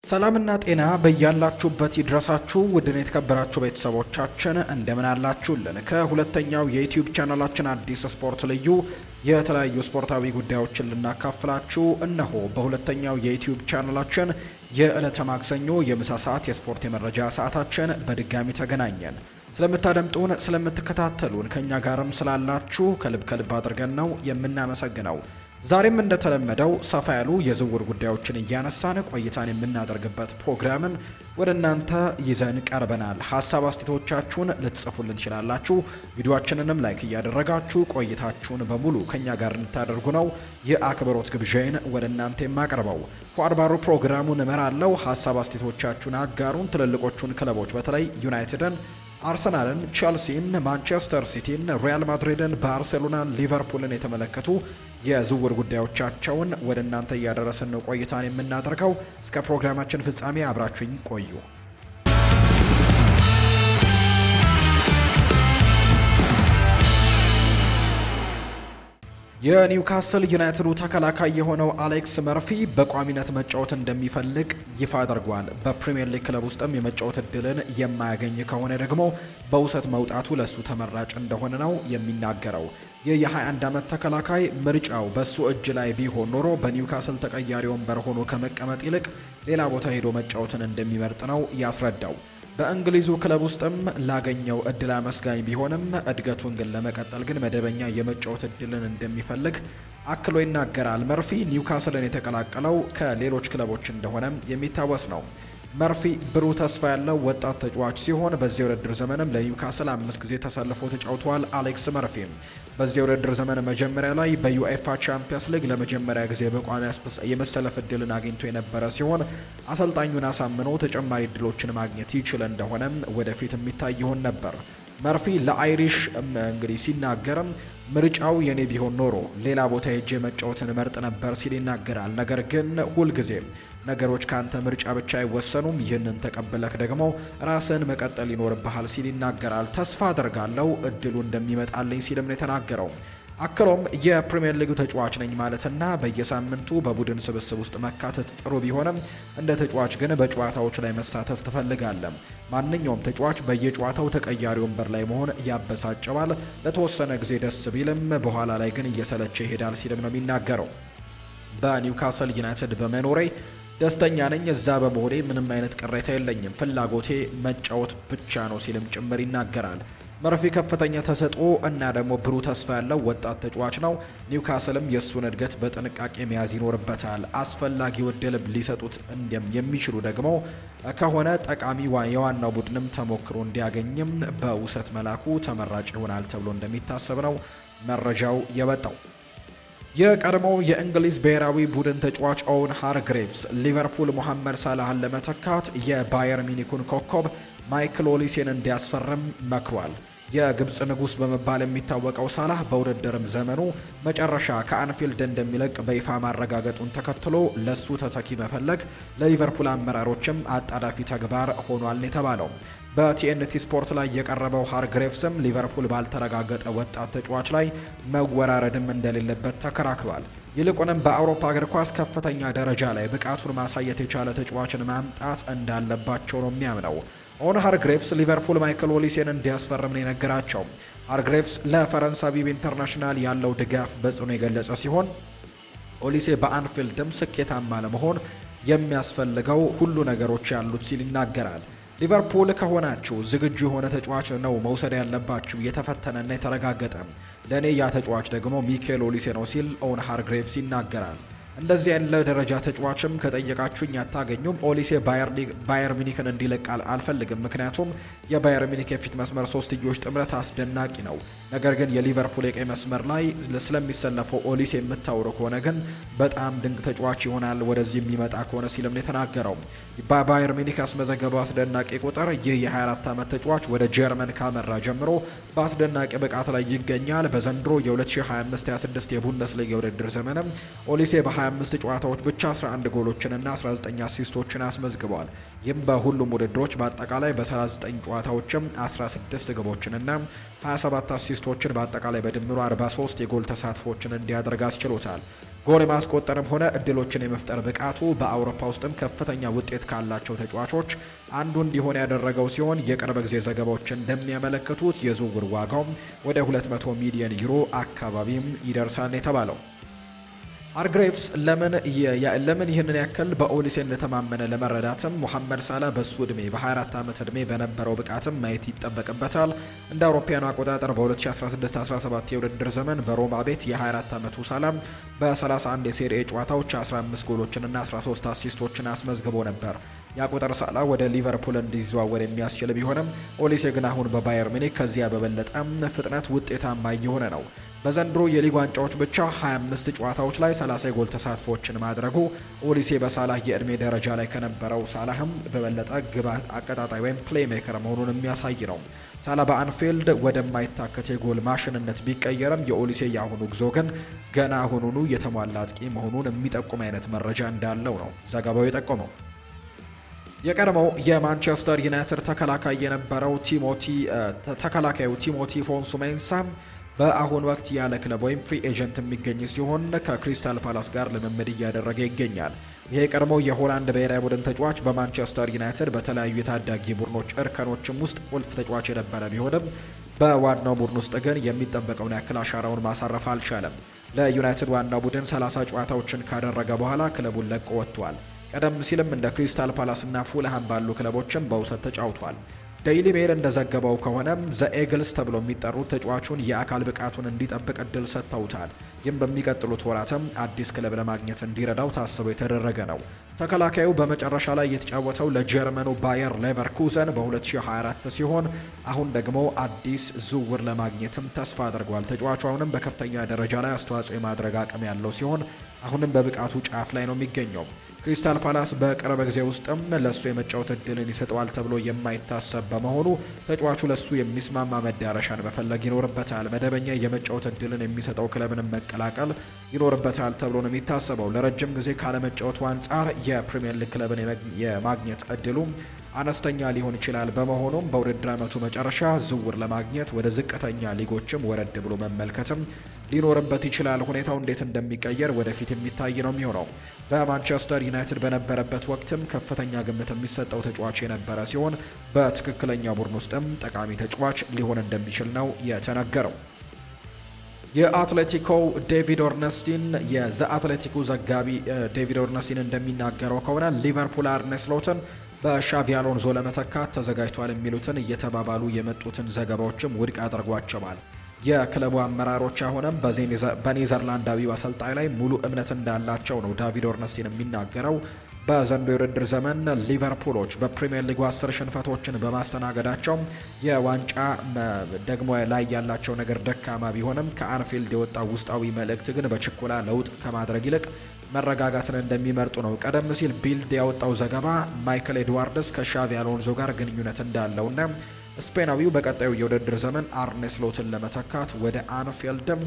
ሰላምና ጤና በያላችሁበት ይድረሳችሁ ውድን የተከበራችሁ ቤተሰቦቻችን እንደምን አላችሁልን? ከሁለተኛው የዩቲዩብ ቻናላችን አዲስ ስፖርት ልዩ የተለያዩ ስፖርታዊ ጉዳዮችን ልናካፍላችሁ እነሆ በሁለተኛው የዩቲዩብ ቻናላችን የዕለተ ማክሰኞ የምሳ ሰዓት የስፖርት የመረጃ ሰዓታችን በድጋሚ ተገናኘን። ስለምታደምጡን፣ ስለምትከታተሉን ከኛ ጋርም ስላላችሁ ከልብ አድርገን ነው የምናመሰግነው። ዛሬም እንደተለመደው ሰፋ ያሉ የዝውውር ጉዳዮችን እያነሳን ቆይታን የምናደርግበት ፕሮግራምን ወደ እናንተ ይዘን ቀርበናል። ሀሳብ አስተያየቶቻችሁን ልትጽፉልን ትችላላችሁ። ቪዲዮአችንንም ላይክ እያደረጋችሁ ቆይታችሁን በሙሉ ከኛ ጋር እንድታደርጉ ነው የአክብሮት ግብዣዬን ወደ እናንተ የማቀርበው። ፉአድ ባሩ ፕሮግራሙን እመራለሁ። ሀሳብ አስተያየቶቻችሁን አጋሩን። ትልልቆቹን ክለቦች በተለይ ዩናይትድን፣ አርሰናልን፣ ቼልሲን፣ ማንቸስተር ሲቲን፣ ሪያል ማድሪድን፣ ባርሴሎናን፣ ሊቨርፑልን የተመለከቱ የዝውውር ጉዳዮቻቸውን ወደ እናንተ እያደረስን ነው ቆይታን የምናደርገው። እስከ ፕሮግራማችን ፍጻሜ አብራችሁኝ ቆዩ። የኒውካስል ዩናይትዱ ተከላካይ የሆነው አሌክስ መርፊ በቋሚነት መጫወት እንደሚፈልግ ይፋ አድርጓል። በፕሪሚየር ሊግ ክለብ ውስጥም የመጫወት እድልን የማያገኝ ከሆነ ደግሞ በውሰት መውጣቱ ለሱ ተመራጭ እንደሆነ ነው የሚናገረው። ይህ የ21 ዓመት ተከላካይ ምርጫው በሱ እጅ ላይ ቢሆን ኖሮ በኒውካስል ተቀያሪ ወንበር ሆኖ ከመቀመጥ ይልቅ ሌላ ቦታ ሄዶ መጫወትን እንደሚመርጥ ነው ያስረዳው። በእንግሊዙ ክለብ ውስጥም ላገኘው እድል አመስጋኝ ቢሆንም እድገቱን ግን ለመቀጠል ግን መደበኛ የመጫወት እድልን እንደሚፈልግ አክሎ ይናገራል። መርፊ ኒውካስልን የተቀላቀለው ከሌሎች ክለቦች እንደሆነም የሚታወስ ነው። መርፊ ብሩህ ተስፋ ያለው ወጣት ተጫዋች ሲሆን በዚህ የውድድር ዘመንም ለኒውካስል 5 ጊዜ ተሰልፎ ተጫውቷል። አሌክስ መርፊ በዚህ የውድድር ዘመን መጀመሪያ ላይ በዩኤፋ ቻምፒየንስ ሊግ ለመጀመሪያ ጊዜ በቋሚ የመሰለፍ እድልን አግኝቶ የነበረ ሲሆን አሰልጣኙን አሳምኖ ተጨማሪ እድሎችን ማግኘት ይችል እንደሆነም ወደፊት የሚታይ ይሆን ነበር። መርፊ ለአይሪሽ እንግዲህ ሲናገርም ምርጫው የኔ ቢሆን ኖሮ ሌላ ቦታ ሄጄ መጫወትን መርጥ ነበር ሲል ይናገራል። ነገር ግን ሁልጊዜ ነገሮች ካንተ ምርጫ ብቻ አይወሰኑም፣ ይህንን ተቀብለክ ደግሞ ራስን መቀጠል ይኖርብሃል ሲል ይናገራል። ተስፋ አደርጋለሁ እድሉ እንደሚመጣልኝ ሲልም ነው የተናገረው። አክሎም የፕሪሚየር ሊጉ ተጫዋች ነኝ ማለትና በየሳምንቱ በቡድን ስብስብ ውስጥ መካተት ጥሩ ቢሆንም እንደ ተጫዋች ግን በጨዋታዎች ላይ መሳተፍ ትፈልጋለህ። ማንኛውም ተጫዋች በየጨዋታው ተቀያሪ ወንበር ላይ መሆን ያበሳጨዋል። ለተወሰነ ጊዜ ደስ ቢልም በኋላ ላይ ግን እየሰለቸ ይሄዳል ሲልም ነው የሚናገረው። በኒውካስል ዩናይትድ በመኖሬ ደስተኛ ነኝ። እዛ በመሆኔ ምንም አይነት ቅሬታ የለኝም። ፍላጎቴ መጫወት ብቻ ነው ሲልም ጭምር ይናገራል። መርፊ ከፍተኛ ተሰጥኦ እና ደግሞ ብሩህ ተስፋ ያለው ወጣት ተጫዋች ነው። ኒውካስልም የእሱን እድገት በጥንቃቄ መያዝ ይኖርበታል። አስፈላጊው እድል ሊሰጡት የሚችሉ ደግሞ ከሆነ ጠቃሚ የዋናው ቡድንም ተሞክሮ እንዲያገኝም በውሰት መላኩ ተመራጭ ይሆናል ተብሎ እንደሚታሰብ ነው መረጃው የወጣው። የቀድሞው የእንግሊዝ ብሔራዊ ቡድን ተጫዋች ኦውን ሃርግሬቭስ ሊቨርፑል ሞሐመድ ሳላህን ለመተካት የባየር ሚኒኩን ኮከብ ማይክል ኦሊሴን እንዲያስፈርም መክሯል። የግብጽ ንጉስ በመባል የሚታወቀው ሳላህ በውድድርም ዘመኑ መጨረሻ ከአንፊልድ እንደሚለቅ በይፋ ማረጋገጡን ተከትሎ ለሱ ተተኪ መፈለግ ለሊቨርፑል አመራሮችም አጣዳፊ ተግባር ሆኗል የተባለው። በቲኤንቲ ስፖርት ላይ የቀረበው ሃርግሬቭስም ሊቨርፑል ባልተረጋገጠ ወጣት ተጫዋች ላይ መወራረድም እንደሌለበት ተከራክሯል። ይልቁንም በአውሮፓ እግር ኳስ ከፍተኛ ደረጃ ላይ ብቃቱን ማሳየት የቻለ ተጫዋችን ማምጣት እንዳለባቸው ነው የሚያምነው። ኦውን ሃርግሬቭስ ሊቨርፑል ማይክል ኦሊሴን እንዲያስፈርም ነው የነገራቸው። ሃርግሬቭስ ለፈረንሳዊው ኢንተርናሽናል ያለው ድጋፍ በጽኑ የገለጸ ሲሆን ኦሊሴ በአንፊልድም ስኬታማ ለመሆን የሚያስፈልገው ሁሉ ነገሮች ያሉት ሲል ይናገራል። ሊቨርፑል ከሆናችሁ ዝግጁ የሆነ ተጫዋች ነው መውሰድ ያለባችሁ፣ የተፈተነና የተረጋገጠ። ለእኔ ያ ተጫዋች ደግሞ ሚኬል ኦሊሴ ነው ሲል ኦውን ሃርግሬቭስ ይናገራል። እንደዚህ ያለ ደረጃ ተጫዋችም ከጠየቃችሁኝ አታገኙም። ኦሊሴ ባየር ሚኒክን እንዲለቅ አልፈልግም፣ ምክንያቱም የባየር ሚኒክ የፊት መስመር ሶስትዮሽ ጥምረት አስደናቂ ነው። ነገር ግን የሊቨርፑል የቀይ መስመር ላይ ስለሚሰለፈው ኦሊሴ የምታወሩ ከሆነ ግን በጣም ድንቅ ተጫዋች ይሆናል ወደዚህ የሚመጣ ከሆነ ሲልም ነው የተናገረው። በባየር ሚኒክ ያስመዘገበው አስደናቂ ቁጥር ይህ የ24 ዓመት ተጫዋች ወደ ጀርመን ካመራ ጀምሮ በአስደናቂ ብቃት ላይ ይገኛል። በዘንድሮ የ2025-26 የቡንደስሊጋ የውድድር ዘመንም ኦሊሴ በ25 ጨዋታዎች ብቻ 11 ጎሎችንና 19 አሲስቶችን አስመዝግቧል። ይህም በሁሉም ውድድሮች በአጠቃላይ በ39 ጨዋታዎችም 16 ግቦችንና 27 አሲስቶችን በአጠቃላይ በድምሩ 43 የጎል ተሳትፎችን እንዲያደርግ አስችሎታል። ጎል የማስቆጠርም ሆነ እድሎችን የመፍጠር ብቃቱ በአውሮፓ ውስጥም ከፍተኛ ውጤት ካላቸው ተጫዋቾች አንዱ እንዲሆን ያደረገው ሲሆን የቅርብ ጊዜ ዘገባዎች እንደሚያመለክቱት የዝውውር ዋጋው ወደ 200 ሚሊዮን ዩሮ አካባቢም ይደርሳል የተባለው። አርግሬቭስ ለምን ይህንን ያክል በኦሊሴ እንደተማመነ ለመረዳትም ሙሐመድ ሳላ በሱ እድሜ በ24 ዓመት እድሜ በነበረው ብቃትም ማየት ይጠበቅበታል። እንደ አውሮፓውያኑ አቆጣጠር በ2016-17 የውድድር ዘመን በሮማ ቤት የ24 ዓመቱ ሳላ በ31 የሴሪኤ ጨዋታዎች 15 ጎሎችንና 13 አሲስቶችን አስመዝግቦ ነበር። ያቁጥር ሳላ ወደ ሊቨርፑል እንዲዘዋወር የሚያስችል ቢሆንም ኦሊሴ ግን አሁን በባየር ሚኒክ ከዚያ በበለጠ ፍጥነት ውጤታማ እየሆነ ነው። በዘንድሮ የሊግ ዋንጫዎች ብቻ 25 ጨዋታዎች ላይ 30 ጎል ተሳትፎችን ማድረጉ ኦሊሴ በሳላህ የእድሜ ደረጃ ላይ ከነበረው ሳላህም በበለጠ ግብ አቀጣጣይ ወይም ፕሌይ ሜከር መሆኑን የሚያሳይ ነው። ሳላ በአንፊልድ ወደማይታከት የጎል ማሽንነት ቢቀየርም የኦሊሴ የአሁኑ ጉዞ ግን ገና አሁኑኑ የተሟላ አጥቂ መሆኑን የሚጠቁም አይነት መረጃ እንዳለው ነው ዘገባው የጠቆመው። የቀድሞው የማንቸስተር ዩናይትድ ተከላካይ የነበረው ተከላካዩ ቲሞቲ ፎንሱ ሜንሳ በአሁን ወቅት ያለ ክለብ ወይም ፍሪ ኤጀንት የሚገኝ ሲሆን ከክሪስታል ፓላስ ጋር ልምምድ እያደረገ ይገኛል። ይሄ ቀድሞው የሆላንድ ብሔራዊ ቡድን ተጫዋች በማንቸስተር ዩናይትድ በተለያዩ የታዳጊ ቡድኖች እርከኖችም ውስጥ ቁልፍ ተጫዋች የነበረ ቢሆንም በዋናው ቡድን ውስጥ ግን የሚጠበቀውን ያክል አሻራውን ማሳረፍ አልቻለም። ለዩናይትድ ዋናው ቡድን 30 ጨዋታዎችን ካደረገ በኋላ ክለቡን ለቆ ወጥቷል። ቀደም ሲልም እንደ ክሪስታል ፓላስ እና ፉልሃም ባሉ ክለቦችም በውሰት ተጫውቷል። ዴይሊ ሜል እንደዘገበው ከሆነ ዘኤግልስ ተብሎ የሚጠሩት ተጫዋቹን የአካል ብቃቱን እንዲጠብቅ እድል ሰጥተውታል። ይህም በሚቀጥሉት ወራትም አዲስ ክለብ ለማግኘት እንዲረዳው ታስቦ የተደረገ ነው። ተከላካዩ በመጨረሻ ላይ የተጫወተው ለጀርመኑ ባየር ሌቨርኩዘን በ2024 ሲሆን አሁን ደግሞ አዲስ ዝውውር ለማግኘትም ተስፋ አድርጓል። ተጫዋቹ አሁንም በከፍተኛ ደረጃ ላይ አስተዋጽኦ የማድረግ አቅም ያለው ሲሆን አሁንም በብቃቱ ጫፍ ላይ ነው የሚገኘው። ክሪስታል ፓላስ በቅርብ ጊዜ ውስጥም ለሱ የመጫወት እድልን ይሰጠዋል ተብሎ የማይታሰብ በመሆኑ ተጫዋቹ ለሱ የሚስማማ መዳረሻን መፈለግ ይኖርበታል። መደበኛ የመጫወት እድልን የሚሰጠው ክለብንም መቀላቀል ይኖርበታል ተብሎ ነው የሚታሰበው። ለረጅም ጊዜ ካለመጫወቱ አንጻር የፕሪሚየር ሊግ ክለብን የማግኘት እድሉ አነስተኛ ሊሆን ይችላል። በመሆኑም በውድድር ዓመቱ መጨረሻ ዝውውር ለማግኘት ወደ ዝቅተኛ ሊጎችም ወረድ ብሎ መመልከትም ሊኖርበት ይችላል። ሁኔታው እንዴት እንደሚቀየር ወደፊት የሚታይ ነው የሚሆነው። በማንቸስተር ዩናይትድ በነበረበት ወቅትም ከፍተኛ ግምት የሚሰጠው ተጫዋች የነበረ ሲሆን በትክክለኛ ቡድን ውስጥም ጠቃሚ ተጫዋች ሊሆን እንደሚችል ነው የተነገረው። የአትሌቲኮ ዴቪድ ኦርነስቲን የዘ አትሌቲኩ ዘጋቢ ዴቪድ ኦርነስቲን እንደሚናገረው ከሆነ ሊቨርፑል አርነ ስሎትን በሻቪ አሎንዞ ለመተካት ተዘጋጅቷል የሚሉትን እየተባባሉ የመጡትን ዘገባዎችም ውድቅ አድርጓቸዋል። የክለቡ አመራሮች አሁንም በኔዘርላንዳዊው አሰልጣኝ ላይ ሙሉ እምነት እንዳላቸው ነው ዴቪድ ኦርነስቲን የሚናገረው። በዘንድሮው የውድድር ዘመን ሊቨርፑሎች በፕሪሚየር ሊጉ 10 ሽንፈቶችን በማስተናገዳቸው የዋንጫ ደግሞ ላይ ያላቸው ነገር ደካማ ቢሆንም ከአንፊልድ የወጣው ውስጣዊ መልእክት ግን በችኮላ ለውጥ ከማድረግ ይልቅ መረጋጋትን እንደሚመርጡ ነው። ቀደም ሲል ቢልድ ያወጣው ዘገባ ማይክል ኤድዋርድስ ከሻቪ አሎንዞ ጋር ግንኙነት እንዳለውና ስፔናዊው በቀጣዩ የውድድር ዘመን አርኔ ስሎትን ለመተካት ወደ አንፊልድም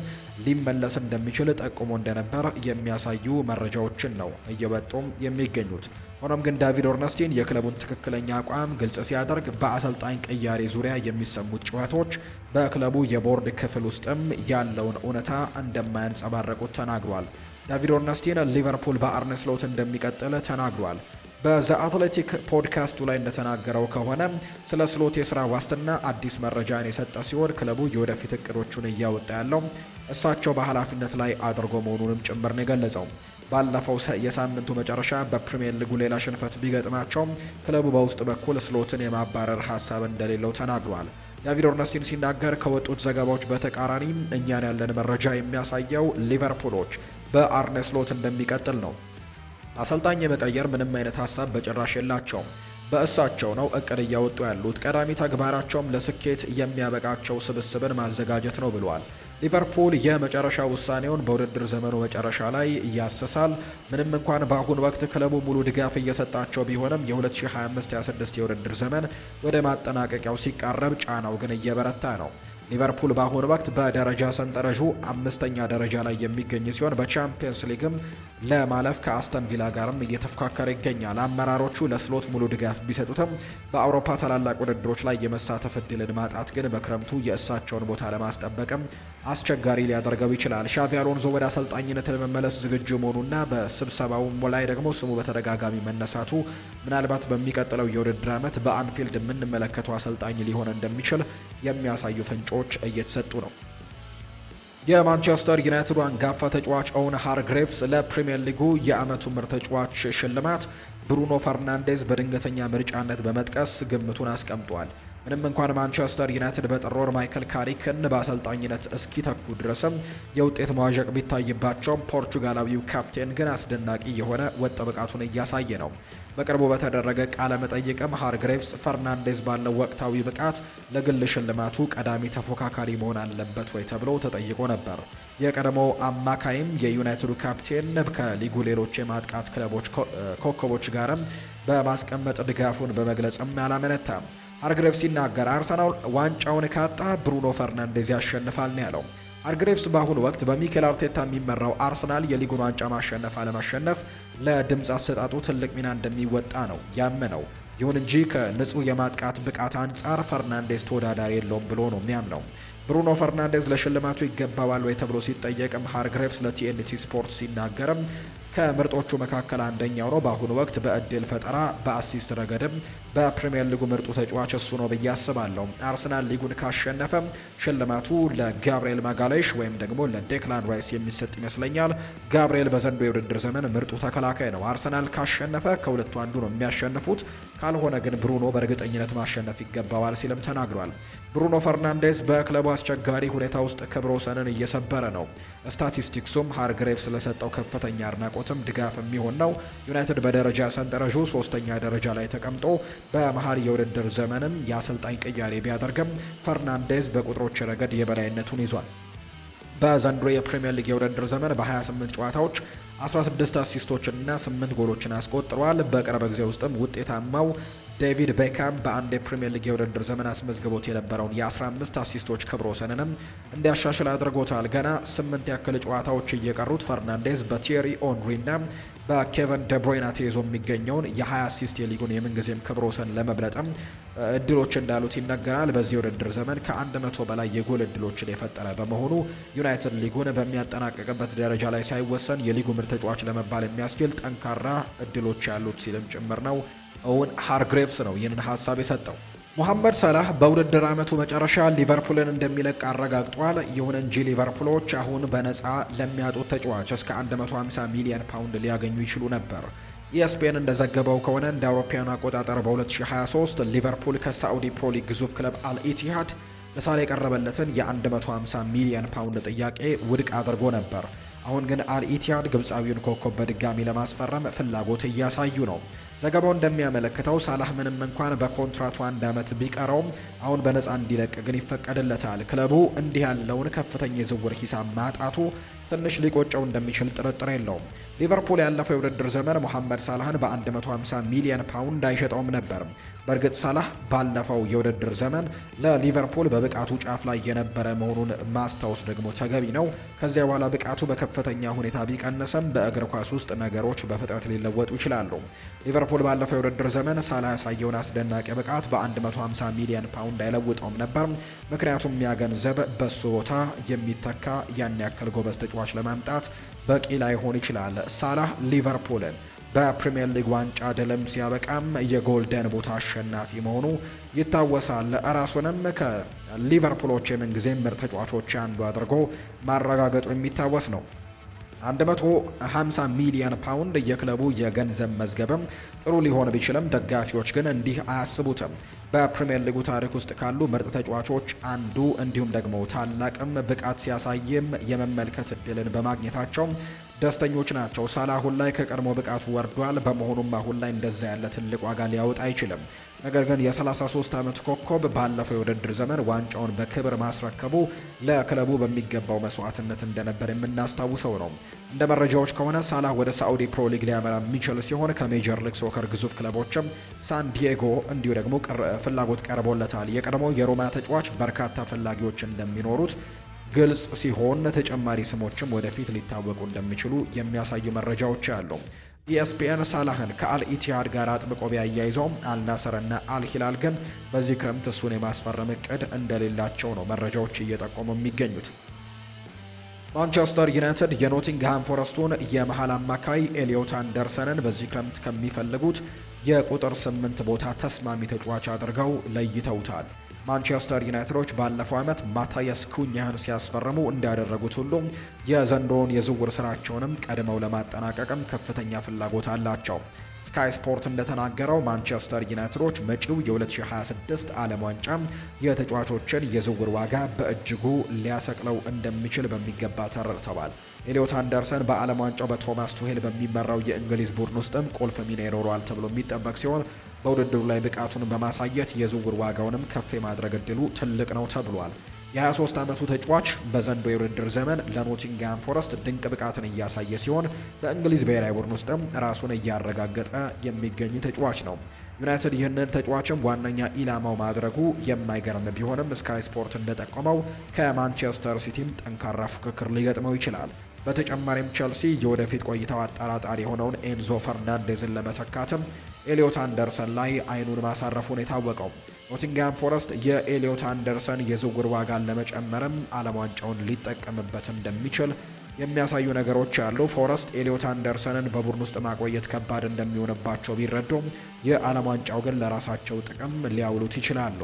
ሊመለስ እንደሚችል ጠቁሞ እንደነበር የሚያሳዩ መረጃዎችን ነው እየወጡም የሚገኙት። ሆኖም ግን ዴቪድ ኦርነስቲን የክለቡን ትክክለኛ አቋም ግልጽ ሲያደርግ በአሰልጣኝ ቅያሬ ዙሪያ የሚሰሙት ጩኸቶች በክለቡ የቦርድ ክፍል ውስጥም ያለውን እውነታ እንደማያንጸባረቁት ተናግሯል። ዴቪድ ኦርነስቲን ሊቨርፑል በአርኔ ስሎት እንደሚቀጥል ተናግሯል። በዘ አትሌቲክ ፖድካስቱ ላይ እንደተናገረው ከሆነ ስለ ስሎት የስራ ዋስትና አዲስ መረጃን የሰጠ ሲሆን ክለቡ የወደፊት እቅዶቹን እያወጣ ያለው እሳቸው በኃላፊነት ላይ አድርጎ መሆኑንም ጭምር ነው የገለጸው። ባለፈው የሳምንቱ መጨረሻ በፕሪሚየር ሊጉ ሌላ ሽንፈት ቢገጥማቸው ክለቡ በውስጥ በኩል ስሎትን የማባረር ሀሳብ እንደሌለው ተናግሯል። ዴቪድ ኦርነስቲን ሲናገር ከወጡት ዘገባዎች በተቃራኒ እኛን ያለን መረጃ የሚያሳየው ሊቨርፑሎች በአርኔ ስሎት እንደሚቀጥል ነው። አሰልጣኝ የመቀየር ምንም አይነት ሀሳብ በጭራሽ የላቸውም። በእሳቸው ነው እቅድ እያወጡ ያሉት። ቀዳሚ ተግባራቸውም ለስኬት የሚያበቃቸው ስብስብን ማዘጋጀት ነው ብለዋል። ሊቨርፑል የመጨረሻ ውሳኔውን በውድድር ዘመኑ መጨረሻ ላይ ያሰሳል። ምንም እንኳን በአሁኑ ወቅት ክለቡ ሙሉ ድጋፍ እየሰጣቸው ቢሆንም የ2025-26 የውድድር ዘመን ወደ ማጠናቀቂያው ሲቃረብ ጫናው ግን እየበረታ ነው። ሊቨርፑል በአሁኑ ወቅት በደረጃ ሰንጠረዡ 5ኛ ደረጃ ላይ የሚገኝ ሲሆን በቻምፒየንስ ሊግም ለማለፍ ከአስተን ቪላ ጋርም እየተፎካከረ ይገኛል። አመራሮቹ ለስሎት ሙሉ ድጋፍ ቢሰጡትም በአውሮፓ ታላላቅ ውድድሮች ላይ የመሳተፍ እድልን ማጣት ግን በክረምቱ የእሳቸውን ቦታ ለማስጠበቅም አስቸጋሪ ሊያደርገው ይችላል። ሻቪ አሎንዞ ወደ አሰልጣኝነት ለመመለስ ዝግጁ መሆኑና በስብሰባው ላይ ደግሞ ስሙ በተደጋጋሚ መነሳቱ ምናልባት በሚቀጥለው የውድድር ዓመት በአንፊልድ የምንመለከተው አሰልጣኝ ሊሆን እንደሚችል የሚያሳዩ ፍንጮች እየተሰጡ ነው። የማንቸስተር ዩናይትድ አንጋፋ ተጫዋች ኦውን ሃርግሬቭስ ለፕሪሚየር ሊጉ የዓመቱ ምርጥ ተጫዋች ሽልማት ብሩኖ ፈርናንዴዝ በድንገተኛ ምርጫነት በመጥቀስ ግምቱን አስቀምጧል። ምንም እንኳን ማንቸስተር ዩናይትድ በጥር ወር ማይክል ካሪክን በአሰልጣኝነት እስኪተኩ ድረስም የውጤት መዋዠቅ ቢታይባቸውም ፖርቹጋላዊው ካፕቴን ግን አስደናቂ የሆነ ወጥ ብቃቱን እያሳየ ነው። በቅርቡ በተደረገ ቃለ መጠይቅም ሃርግሬቭስ ፈርናንዴዝ ባለው ወቅታዊ ብቃት ለግል ሽልማቱ ቀዳሚ ተፎካካሪ መሆን አለበት ወይ ተብሎ ተጠይቆ ነበር። የቀድሞው አማካይም የዩናይትዱ ካፕቴን ከሊጉ ሌሎች የማጥቃት ክለቦች ኮከቦች ጋርም በማስቀመጥ ድጋፉን በመግለጽም አላመነታም። ሃርግሬቭስ ሲናገር አርሰናል ዋንጫውን ካጣ ብሩኖ ፈርናንዴዝ ያሸንፋል ነው ያለው። ሃርግሬቭስ በአሁኑ ወቅት በሚኬል አርቴታ የሚመራው አርሰናል የሊጉን ዋንጫ ማሸነፍ አለማሸነፍ ለድምፅ አሰጣጡ ትልቅ ሚና እንደሚወጣ ነው ያመነው። ይሁን እንጂ ከንጹህ የማጥቃት ብቃት አንጻር ፈርናንዴዝ ተወዳዳሪ የለውም ብሎ ነው የሚያምነው። ብሩኖ ፈርናንዴዝ ለሽልማቱ ይገባዋል ወይ ተብሎ ሲጠየቅም ሃርግሬቭስ ለቲኤንቲ ስፖርት ሲናገርም ከምርጦቹ መካከል አንደኛው ነው። በአሁኑ ወቅት በእድል ፈጠራ፣ በአሲስት ረገድም በፕሪሚየር ሊጉ ምርጡ ተጫዋች እሱ ነው ብዬ አስባለሁ። አርሰናል ሊጉን ካሸነፈ ሽልማቱ ለጋብሪኤል ማጋሌሽ ወይም ደግሞ ለዴክላን ራይስ የሚሰጥ ይመስለኛል። ጋብሪኤል በዘንድሮው የውድድር ዘመን ምርጡ ተከላካይ ነው። አርሰናል ካሸነፈ ከሁለቱ አንዱ ነው የሚያሸንፉት። ካልሆነ ግን ብሩኖ በእርግጠኝነት ማሸነፍ ይገባዋል ሲልም ተናግሯል። ብሩኖ ፈርናንዴዝ በክለቡ አስቸጋሪ ሁኔታ ውስጥ ክብረ ወሰንን እየሰበረ ነው። ስታቲስቲክሱም ሃርግሬቭስ ስለሰጠው ከፍተኛ አድናቆትም ድጋፍ የሚሆን ነው። ዩናይትድ በደረጃ ሰንጠረዡ 3ኛ ደረጃ ላይ ተቀምጦ በመሃል የውድድር ዘመንም የአሰልጣኝ ቅያሬ ቢያደርግም ፈርናንዴዝ በቁጥሮች ረገድ የበላይነቱን ይዟል። በዘንድሮ የፕሪሚየር ሊግ የውድድር ዘመን በ28 ጨዋታዎች 16 አሲስቶችንና 8 ጎሎችን አስቆጥሯል። በቅርብ ጊዜ ውስጥም ውጤታማው ዴቪድ ቤካም በአንድ የፕሪሚየር ሊግ የውድድር ዘመን አስመዝግቦት የነበረውን የ15 አሲስቶች ክብረ ወሰንንም እንዲያሻሽል አድርጎታል። ገና 8 ያክል ጨዋታዎች እየቀሩት ፈርናንዴዝ በቲየሪ ኦንሪና በኬቨን ደብሮይና ተይዞ የሚገኘውን የ20 አሲስት የሊጉን የምንጊዜም ክብረ ወሰን ለመብለጥም እድሎች እንዳሉት ይነገራል። በዚህ የውድድር ዘመን ከ100 በላይ የጎል እድሎችን የፈጠረ በመሆኑ ዩናይትድ ሊጉን በሚያጠናቅቅበት ደረጃ ላይ ሳይወሰን የሊጉ ምርጥ ተጫዋች ለመባል የሚያስችል ጠንካራ እድሎች ያሉት ሲልም ጭምር ነው ኦውን ሃርግሬቭስ ነው ይህንን ሀሳብ የሰጠው። ሙሐመድ ሰላህ በውድድር ዓመቱ መጨረሻ ሊቨርፑልን እንደሚለቅ አረጋግጧል። ይሁን እንጂ ሊቨርፑሎች አሁን በነፃ ለሚያጡት ተጫዋች እስከ 150 ሚሊዮን ፓውንድ ሊያገኙ ይችሉ ነበር። ኢኤስፒኤን እንደዘገበው ከሆነ እንደ አውሮፓውያኑ አቆጣጠር በ2023 ሊቨርፑል ከሳዑዲ ፕሮ ሊግ ግዙፍ ክለብ አልኢቲሃድ ምሳሌ የቀረበለትን የ150 ሚሊዮን ፓውንድ ጥያቄ ውድቅ አድርጎ ነበር። አሁን ግን አልኢቲሃድ ግብፃዊውን ኮከብ በድጋሚ ለማስፈረም ፍላጎት እያሳዩ ነው። ዘገባው እንደሚያመለክተው ሳላህ ምንም እንኳን በኮንትራቱ 1 ዓመት ቢቀረውም አሁን በነፃ እንዲለቅ ግን ይፈቀድለታል። ክለቡ እንዲህ ያለውን ከፍተኛ የዝውውር ሂሳብ ማጣቱ ትንሽ ሊቆጨው እንደሚችል ጥርጥር የለውም። ሊቨርፑል ያለፈው የውድድር ዘመን ሙሐመድ ሳላህን በ150 ሚሊዮን ፓውንድ አይሸጠውም ነበር። በእርግጥ ሳላህ ባለፈው የውድድር ዘመን ለሊቨርፑል በብቃቱ ጫፍ ላይ የነበረ መሆኑን ማስታወስ ደግሞ ተገቢ ነው። ከዚያ በኋላ ብቃቱ በከፍተኛ ሁኔታ ቢቀንስም በእግር ኳስ ውስጥ ነገሮች በፍጥነት ሊለወጡ ይችላሉ። ሊቨርፑል ባለፈው የውድድር ዘመን ሳላህ ያሳየውን አስደናቂ ብቃት በ150 ሚሊዮን ፓውንድ አይለውጠውም ነበር። ምክንያቱም ያ ገንዘብ በሱ ቦታ የሚተካ ያን ያክል ጎበዝ ተጫዋች ለማምጣት በቂ ላይሆን ይችላል። ሳላህ ሊቨርፑልን በፕሪሚየር ሊግ ዋንጫ ድልም ሲያበቃም የጎልደን ቦታ አሸናፊ መሆኑ ይታወሳል። ራሱንም ከሊቨርፑሎች የምንጊዜም ምርጥ ተጫዋቾች አንዱ አድርጎ ማረጋገጡ የሚታወስ ነው። 150 ሚሊዮን ፓውንድ የክለቡ የገንዘብ መዝገብም ጥሩ ሊሆን ቢችልም ደጋፊዎች ግን እንዲህ አያስቡትም። በፕሪሚየር ሊጉ ታሪክ ውስጥ ካሉ ምርጥ ተጫዋቾች አንዱ እንዲሁም ደግሞ ታላቅም ብቃት ሲያሳይም የመመልከት እድልን በማግኘታቸው ደስተኞች ናቸው። ሳላ አሁን ላይ ከቀድሞ ብቃቱ ወርዷል። በመሆኑም አሁን ላይ እንደዛ ያለ ትልቅ ዋጋ ሊያወጣ አይችልም። ነገር ግን የ33 ዓመት ኮከብ ባለፈው የውድድር ዘመን ዋንጫውን በክብር ማስረከቡ ለክለቡ በሚገባው መስዋዕትነት እንደነበር የምናስታውሰው ነው። እንደ መረጃዎች ከሆነ ሳላህ ወደ ሳዑዲ ፕሮ ሊግ ሊያመራ የሚችል ሲሆን ከሜጀር ሊግ ሶከር ግዙፍ ክለቦችም ሳን ዲዬጎ እንዲሁ ደግሞ ፍላጎት ቀርቦለታል። የቀድሞው የሮማ ተጫዋች በርካታ ፈላጊዎች እንደሚኖሩት ግልጽ ሲሆን ተጨማሪ ስሞችም ወደፊት ሊታወቁ እንደሚችሉ የሚያሳዩ መረጃዎች አሉ። ኢኤስፒኤን ሳላህን ከአልኢቲሃድ ጋር አጥብቆ ቢያያይዘውም አልናስር እና አልሂላል ግን በዚህ ክረምት እሱን የማስፈረም እቅድ እንደሌላቸው ነው መረጃዎች እየጠቆሙ የሚገኙት። ማንቸስተር ዩናይትድ የኖቲንግሃም ፎረስቱን የመሃል አማካይ ኤሊዮት አንደርሰንን በዚህ ክረምት ከሚፈልጉት የቁጥር 8 ቦታ ተስማሚ ተጫዋች አድርገው ለይተውታል። ማንቸስተር ዩናይትዶች ባለፈው ዓመት ማታያስ ኩኛህን ሲያስፈርሙ እንዳደረጉት ሁሉ የዘንድሮውን የዝውውር ስራቸውንም ቀድመው ለማጠናቀቅም ከፍተኛ ፍላጎት አላቸው። ስካይ ስፖርት እንደተናገረው ማንቸስተር ዩናይትዶች መጪው የ2026 ዓለም ዋንጫ የተጫዋቾችን የዝውውር ዋጋ በእጅጉ ሊያሰቅለው እንደሚችል በሚገባ ተረድተዋል። ኤሊዮት አንደርሰን በዓለም ዋንጫው በቶማስ ቱሄል በሚመራው የእንግሊዝ ቡድን ውስጥም ቁልፍ ሚና ይኖረዋል ተብሎ የሚጠበቅ ሲሆን በውድድሩ ላይ ብቃቱን በማሳየት የዝውውር ዋጋውንም ከፍ የማድረግ እድሉ ትልቅ ነው ተብሏል። የ23 ዓመቱ ተጫዋች በዘንዶ የውድድር ዘመን ለኖቲንግሃም ፎረስት ድንቅ ብቃትን እያሳየ ሲሆን በእንግሊዝ ብሔራዊ ቡድን ውስጥም ራሱን እያረጋገጠ የሚገኝ ተጫዋች ነው። ዩናይትድ ይህንን ተጫዋችም ዋነኛ ኢላማው ማድረጉ የማይገርም ቢሆንም ስካይ ስፖርት እንደጠቆመው ከማንቸስተር ሲቲም ጠንካራ ፉክክር ሊገጥመው ይችላል። በተጨማሪም ቸልሲ የወደፊት ቆይታው አጠራጣሪ የሆነውን ኤንዞ ፈርናንዴዝን ለመተካትም ኤሊዮት አንደርሰን ላይ አይኑን ማሳረፉን የታወቀው ኖቲንግሃም ፎረስት የኤሊዮት አንደርሰን የዝውውር ዋጋን ለመጨመርም ዓለም ዋንጫውን ሊጠቀምበት እንደሚችል የሚያሳዩ ነገሮች አሉ። ፎረስት ኤሊዮት አንደርሰንን በቡድን ውስጥ ማቆየት ከባድ እንደሚሆንባቸው ቢረዱም የዓለም ዋንጫው ግን ለራሳቸው ጥቅም ሊያውሉት ይችላሉ።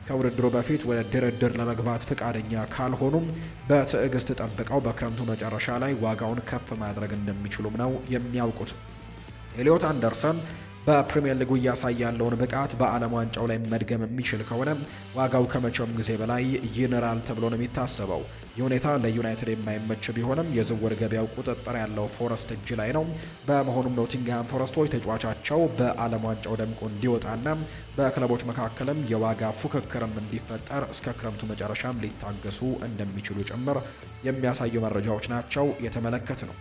ከውድድሩ በፊት ወደ ድርድር ለመግባት ፍቃደኛ ካልሆኑም በትዕግስት ጠብቀው በክረምቱ መጨረሻ ላይ ዋጋውን ከፍ ማድረግ እንደሚችሉም ነው የሚያውቁት። ኤሊዮት አንደርሰን በፕሪሚየር ሊጉ እያሳየ ያለውን ብቃት በዓለም ዋንጫው ላይ መድገም የሚችል ከሆነ ዋጋው ከመቼውም ጊዜ በላይ ይንራል ተብሎ ነው የሚታሰበው። ይህ ሁኔታ ለዩናይትድ የማይመች ቢሆንም የዝውውር ገበያው ቁጥጥር ያለው ፎረስት እጅ ላይ ነው። በመሆኑም ኖቲንግሃም ፎረስቶች ተጫዋቻቸው በዓለም ዋንጫው ደምቆ እንዲወጣና በክለቦች መካከልም የዋጋ ፉክክርም እንዲፈጠር እስከ ክረምቱ መጨረሻም ሊታገሱ እንደሚችሉ ጭምር የሚያሳዩ መረጃዎች ናቸው የተመለከት ነው።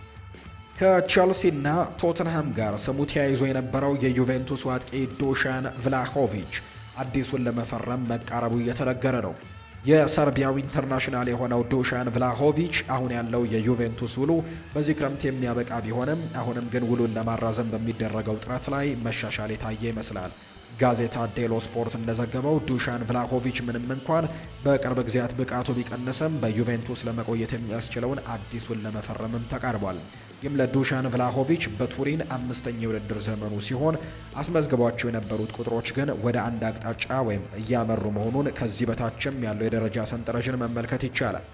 ከቼልሲና ቶተንሃም ጋር ስሙ ተያይዞ የነበረው የዩቬንቱስ አጥቂ ዱሻን ቭላሆቪች አዲሱን ለመፈረም መቃረቡ እየተነገረ ነው። የሰርቢያዊ ኢንተርናሽናል የሆነው ዱሻን ቭላሆቪች አሁን ያለው የዩቬንቱስ ውሉ በዚህ ክረምት የሚያበቃ ቢሆንም አሁንም ግን ውሉን ለማራዘም በሚደረገው ጥረት ላይ መሻሻል የታየ ይመስላል። ጋዜጣ ዴሎ ስፖርት እንደዘገበው ዱሻን ቭላሆቪች ምንም እንኳን በቅርብ ጊዜያት ብቃቱ ቢቀንስም በዩቬንቱስ ለመቆየት የሚያስችለውን አዲሱን ለመፈረምም ተቃርቧል። ይህም ለዱሻን ቭላሆቪች በቱሪን 5ኛ የውድድር ዘመኑ ሲሆን አስመዝግቧቸው የነበሩት ቁጥሮች ግን ወደ አንድ አቅጣጫ ወይም እያመሩ መሆኑን ከዚህ በታችም ያለው የደረጃ ሰንጠረዥን መመልከት ይቻላል።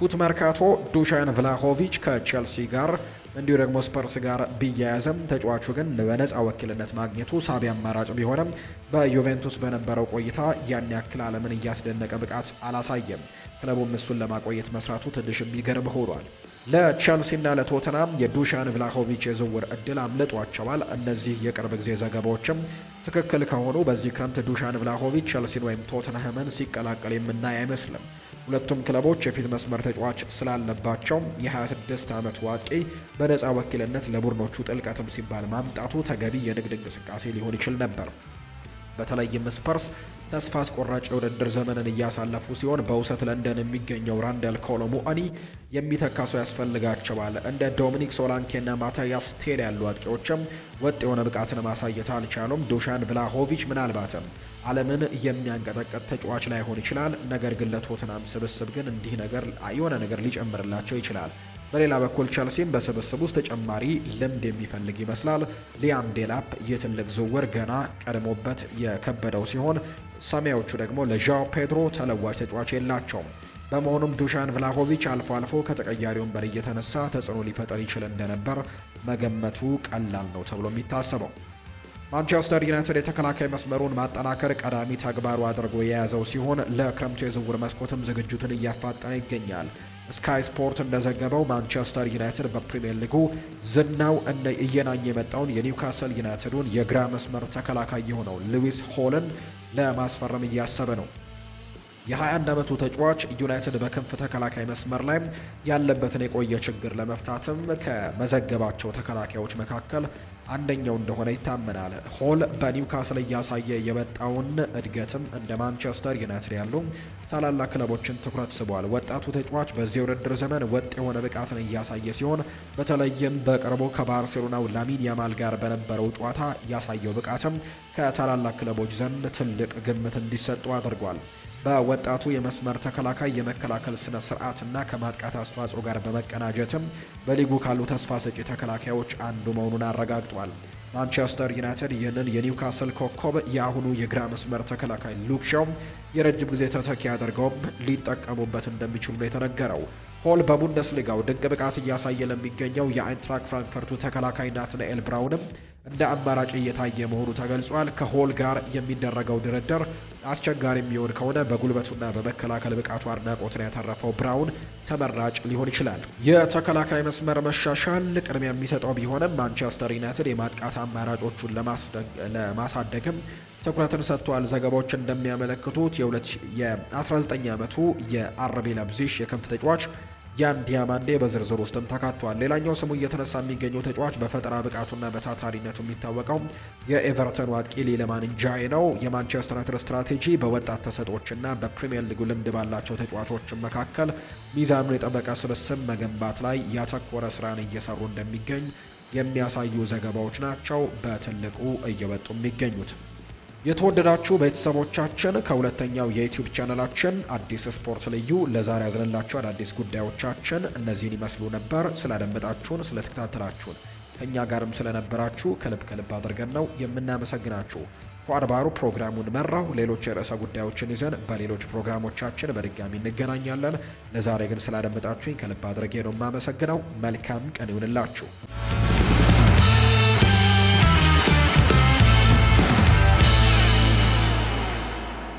ፉት መርካቶ ዱሻን ቭላሆቪች ከቼልሲ ጋር እንዲሁ ደግሞ ስፐርስ ጋር ቢያያዝም ተጫዋቹ ግን በነፃ ወኪልነት ማግኘቱ ሳቢ አማራጭ ቢሆንም በዩቬንቱስ በነበረው ቆይታ ያን ያክል ዓለምን እያስደነቀ ብቃት አላሳየም። ክለቡም እሱን ለማቆየት መስራቱ ትንሽ የሚገርም ሆኗል። ለቼልሲና ለቶተናም የዱሻን ቭላሆቪች የዝውውር እድል አምልጧቸዋል። እነዚህ የቅርብ ጊዜ ዘገባዎችም ትክክል ከሆኑ በዚህ ክረምት ዱሻን ቭላሆቪች ቼልሲን ወይም ቶተንሃምን ሲቀላቀል የምናይ አይመስልም። ሁለቱም ክለቦች የፊት መስመር ተጫዋች ስላለባቸው የ26 ዓመቱ አጥቂ በነፃ ወኪልነት ለቡድኖቹ ጥልቀትም ሲባል ማምጣቱ ተገቢ የንግድ እንቅስቃሴ ሊሆን ይችል ነበር። በተለይም ስፐርስ ተስፋ አስቆራጭ የውድድር ዘመንን እያሳለፉ ሲሆን በውሰት ለንደን የሚገኘው ራንደል ኮሎሙአኒ የሚተካ ሰው ያስፈልጋቸዋል። እንደ ዶሚኒክ ሶላንኬና ማታያስ ቴል ያሉ አጥቂዎችም ወጥ የሆነ ብቃትን ማሳየት አልቻሉም። ዱሻን ቭላሆቪች ምናልባትም ዓለምን የሚያንቀጠቀጥ ተጫዋች ላይሆን ይችላል። ነገር ግን ለቶትናም ስብስብ ግን የሆነ ነገር ሊጨምርላቸው ይችላል። በሌላ በኩል ቸልሲም በስብስብ ውስጥ ተጨማሪ ልምድ የሚፈልግ ይመስላል። ሊያም ዴላፕ የትልቅ ዝውውር ገና ቀድሞበት የከበደው ሲሆን ሰማያዎቹ ደግሞ ለዣኦ ፔድሮ ተለዋጭ ተጫዋች የላቸውም። በመሆኑም ዱሻን ቭላሆቪች አልፎ አልፎ ከተቀያሪ ወንበር እየተነሳ ተጽዕኖ ሊፈጠር ይችል እንደነበር መገመቱ ቀላል ነው ተብሎ የሚታሰበው። ማንቸስተር ዩናይትድ የተከላካይ መስመሩን ማጠናከር ቀዳሚ ተግባሩ አድርጎ የያዘው ሲሆን ለክረምቱ የዝውውር መስኮትም ዝግጅቱን እያፋጠነ ይገኛል። ስካይ ስፖርት እንደዘገበው ማንቸስተር ዩናይትድ በፕሪሚየር ሊጉ ዝናው እየናኘ የመጣውን የኒውካስል ዩናይትዱን የግራ መስመር ተከላካይ የሆነው ሉዊስ ሆልን ለማስፈረም እያሰበ ነው። የ21 ዓመቱ ተጫዋች ዩናይትድ በክንፍ ተከላካይ መስመር ላይ ያለበትን የቆየ ችግር ለመፍታትም ከመዘገባቸው ተከላካዮች መካከል አንደኛው እንደሆነ ይታመናል። ሆል በኒውካስል እያሳየ የመጣውን እድገትም እንደ ማንቸስተር ዩናይትድ ያሉ ታላላቅ ክለቦችን ትኩረት ስቧል። ወጣቱ ተጫዋች በዚህ ውድድር ዘመን ወጥ የሆነ ብቃትን እያሳየ ሲሆን በተለይም በቅርቡ ከባርሴሎናው ላሚን ያማል ጋር በነበረው ጨዋታ ያሳየው ብቃትም ከታላላቅ ክለቦች ዘንድ ትልቅ ግምት እንዲሰጡ አድርጓል። በወጣቱ የመስመር ተከላካይ የመከላከል ስነ ስርዓትና ከማጥቃት አስተዋጽኦ ጋር በመቀናጀትም በሊጉ ካሉ ተስፋ ሰጪ ተከላካዮች አንዱ መሆኑን አረጋግጧል። ማንቸስተር ዩናይትድ ይህንን የኒውካስል ኮከብ የአሁኑ የግራ መስመር ተከላካይ ሉክ ሾው የረጅም ጊዜ ተተኪ አድርገውም ሊጠቀሙበት እንደሚችሉ ነው የተነገረው። ሆል በቡንደስሊጋው ድንቅ ብቃት እያሳየ ለሚገኘው የአይንትራክ ፍራንክፈርቱ ተከላካይ ናትናኤል ብራውንም እንደ አማራጭ እየታየ መሆኑ ተገልጿል። ከሆል ጋር የሚደረገው ድርድር አስቸጋሪ የሚሆን ከሆነ በጉልበቱና በመከላከል ብቃቱ አድናቆትን ያተረፈው ብራውን ተመራጭ ሊሆን ይችላል። የተከላካይ መስመር መሻሻል ቅድሚያ የሚሰጠው ቢሆንም ማንቸስተር ዩናይትድ የማጥቃት አማራጮቹን ለማሳደግም ትኩረትን ሰጥቷል። ዘገባዎች እንደሚያመለክቱት የ19 ዓመቱ የአርቢ ለብዚሽ የክንፍ ተጫዋች ያን ዲያማንዴ በዝርዝር ውስጥም ተካቷል። ሌላኛው ስሙ እየተነሳ የሚገኘው ተጫዋች በፈጠራ ብቃቱና በታታሪነቱ የሚታወቀው የኤቨርተኑ አጥቂ ሊለማን እንጃይ ነው። የማንቸስተር ዩናይትድ ስትራቴጂ በወጣት ተሰጦችና በፕሪሚየር ሊጉ ልምድ ባላቸው ተጫዋቾች መካከል ሚዛኑን የጠበቀ ስብስብ መገንባት ላይ ያተኮረ ስራን እየሰሩ እንደሚገኝ የሚያሳዩ ዘገባዎች ናቸው በትልቁ እየወጡ የሚገኙት። የተወደዳችሁ ቤተሰቦቻችን ከሁለተኛው የዩቲዩብ ቻናላችን አዲስ ስፖርት ልዩ ለዛሬ ያዝንላችሁ አዳዲስ ጉዳዮቻችን እነዚህን ይመስሉ ነበር። ስላደመጣችሁን፣ ስለተከታተላችሁን ከእኛ ጋርም ስለነበራችሁ ከልብ አድርገን ነው የምናመሰግናችሁ። ፉአድ ባህሩ ፕሮግራሙን መራው። ሌሎች የርዕሰ ጉዳዮችን ይዘን በሌሎች ፕሮግራሞቻችን በድጋሚ እንገናኛለን። ለዛሬ ግን ስላደመጣችሁኝ ከልብ አድርጌ ነው የማመሰግነው። መልካም ቀን ይሁንላችሁ።